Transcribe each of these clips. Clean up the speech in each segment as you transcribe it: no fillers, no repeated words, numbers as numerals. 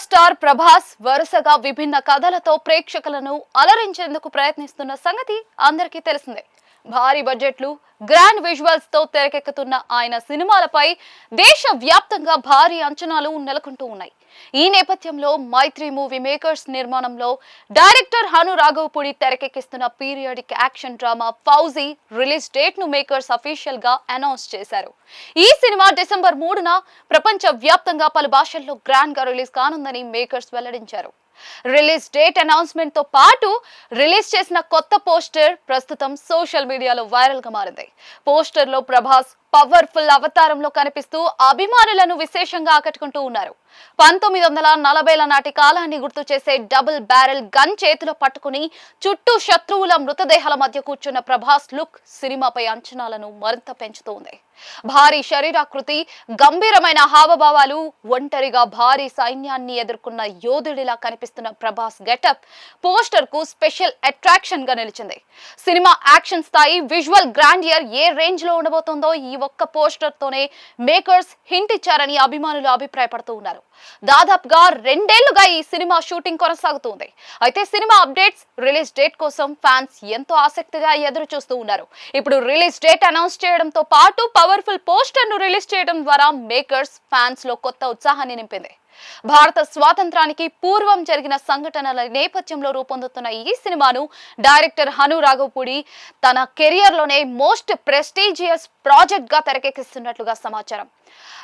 Star Prabhas వరుసగా విభిన్న కథలతో ప్రేక్షకులను అలరించేందుకు ప్రయత్నిస్తున్న సంగతి అందరికీ తెలిసిందే. భారీ బడ్జెట్లు, గ్రాండ్ విజువల్స్ తో తెరకెక్కుతున్న ఆయన సినిమాలపై దేశవ్యాప్తంగా భారీ అంచనాలు నెలకొంటూ ఉన్నాయి. ఈ నేపథ్యంలో మైత్రి మూవీ మేకర్స్ నిర్మాణంలో డైరెక్టర్ హను రాఘవపూడి తెరకెక్కిస్తున్న periodic action drama Fauji release date ను మేకర్స్ అఫీషియల్ గా అనౌన్స్ చేశారు. ఈ సినిమా డిసెంబర్ 3న ప్రపంచ వ్యాప్తంగా పలు భాషల్లో గ్రాండ్ గా రిలీజ్ కానుందని మేకర్స్ వెల్లడించారు. రిలీజ్ డేట్ అనౌన్స్మెంట్ తో పాటు రిలీజ్ చేసిన కొత్త పోస్టర్ ప్రస్తుతం సోషల్ మీడియాలో వైరల్ గా మారింది. పోస్టర్ లో ప్రభాస్ పవర్ఫుల్ అవతారంలో కనిపిస్తూ అభిమానులను విశేషంగా ఆకట్టుకుంటూ ఉన్నారు. 1940ల నాటి కాలాన్ని గుర్తు చేసే డబుల్ బ్యారెల్ గన్ చేతిలో పట్టుకుని చుట్టూ శత్రువుల మృతదేహాల మధ్య కూర్చున్న ప్రభాస్ లుక్ సినిమాపై అంచనాలను మరింత పెంచుతోంది. భారీ శరీరాకృతి, గంభీరమైన హావభావాలు, ఒంటరిగా భారీ సైన్యాన్ని ఎదుర్కొన్న యోధుడిలా కనిపిస్తున్న ప్రభాస్ గెటప్ పోస్టర్ కు స్పెషల్ అట్రాక్షన్ గా నిలిచింది. సినిమా యాక్షన్ స్థాయి, విజువల్ గ్రాండియర్ ఏ రేంజ్ లో ఉండబోతోందో ఈ ఒక్క పోస్టర్ తోనే మేకర్స్ హింట్ ఇచ్చారని అభిమానులు అభిప్రాయపడుతూ ఉన్నారు. దాదాపుగా 2 ఏళ్లుగా ఈ సినిమా షూటింగ్ కొనసాగుతుంది. అయితే సినిమా అప్డేట్స్, రిలీజ్ డేట్ కోసం ఫ్యాన్స్ ఎంతో ఆసక్తిగా ఎదురు చూస్తూ ఉన్నారు. ఇప్పుడు రిలీజ్ డేట్ అనౌన్స్ చేయడంతో పాటు పవర్ఫుల్ పోస్టర్ ను రిలీజ్ చేయడం ద్వారా మేకర్స్ ఫ్యాన్స్ లో కొత్త ఉత్సాహాన్ని నింపింది. భారత స్వాతంత్రానికి పూర్వం జరిగిన సంఘటనల నేపథ్యంలో రూపొందుతున్న ఈ సినిమాను డైరెక్టర్ హను రాఘవపూడి తన కెరియర్ లోనే మోస్ట్ ప్రెస్టీజియస్ ప్రాజెక్ట్ గా తెరకెక్కిస్తున్నట్లుగా సమాచారం.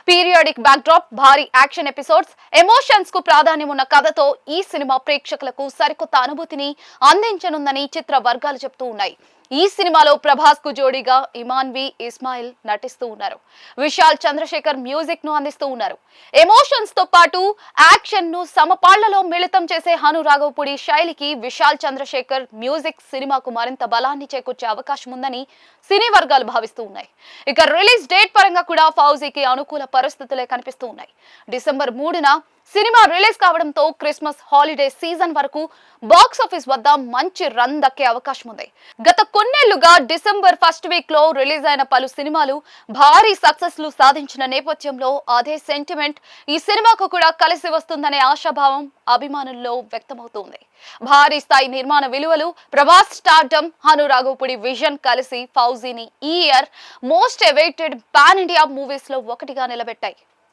పీరియాడిక్ బ్యాక్డ్రాప్, భారీ యాక్షన్ ఎపిసోడ్స్, ఎమోషన్స్ కు ప్రాధాన్యం ఉన్న కథతో ఈ సినిమా ప్రేక్షకులకు సరికొత్త అనుభూతిని అందించనుందని చిత్ర వర్గాలు చెప్తూ ఉన్నాయి. ఈ సినిమాలో ప్రభాస్ కు జోడీగా ఇమాన్వి ఇస్మాయిల్ నటిస్తూ ఉన్నారు. విశాల్ చంద్రశేఖర్ మ్యూజిక్ ను అందిస్తూ ఉన్నారు. ఎమోషన్స్ తో పాటు యాక్షన్ ను సమపాళ్లలో మిళితం చేసే హను రాఘవపూడి శైలికి విశాల్ చంద్రశేఖర్ మ్యూజిక్ సినిమాకు మరింత బలాన్ని చేకూర్చే అవకాశం ఉందని సినీ వర్గాలు భావిస్తూ ఉన్నాయి. ఇక రిలీజ్ డేట్ పరంగా కూడా ఫౌజీకి అనుకూల పరిస్థితులే కనిపిస్తూ ఉన్నాయి. డిసెంబర్ 3న సినిమా రిలీజ్ కావడంతో క్రిస్మస్ హాలిడే సీజన్ వరకు బాక్స్ ఆఫీస్ వద్ద మంచి రన్ దక్కే అవకాశం ఉంది. గత కొన్నేళ్లుగా డిసెంబర్ ఫస్ట్ వీక్ లో రిలీజ్ అయిన పలు సినిమాలు భారీ సక్సెస్ లు సాధించిన నేపథ్యంలో అదే సెంటిమెంట్ ఈ సినిమాకు కూడా కలిసి వస్తుందనే ఆశాభావం అభిమానుల్లో వ్యక్తమవుతోంది. భారీ స్థాయి నిర్మాణ విలువలు, ప్రభాస్ స్టార్డమ్, హను రాఘవపూడి విజన్ కలిసి ఫౌజీని ఈ year most awaited pan India movies లో ఒకటిగా నిలబెట్టాయి.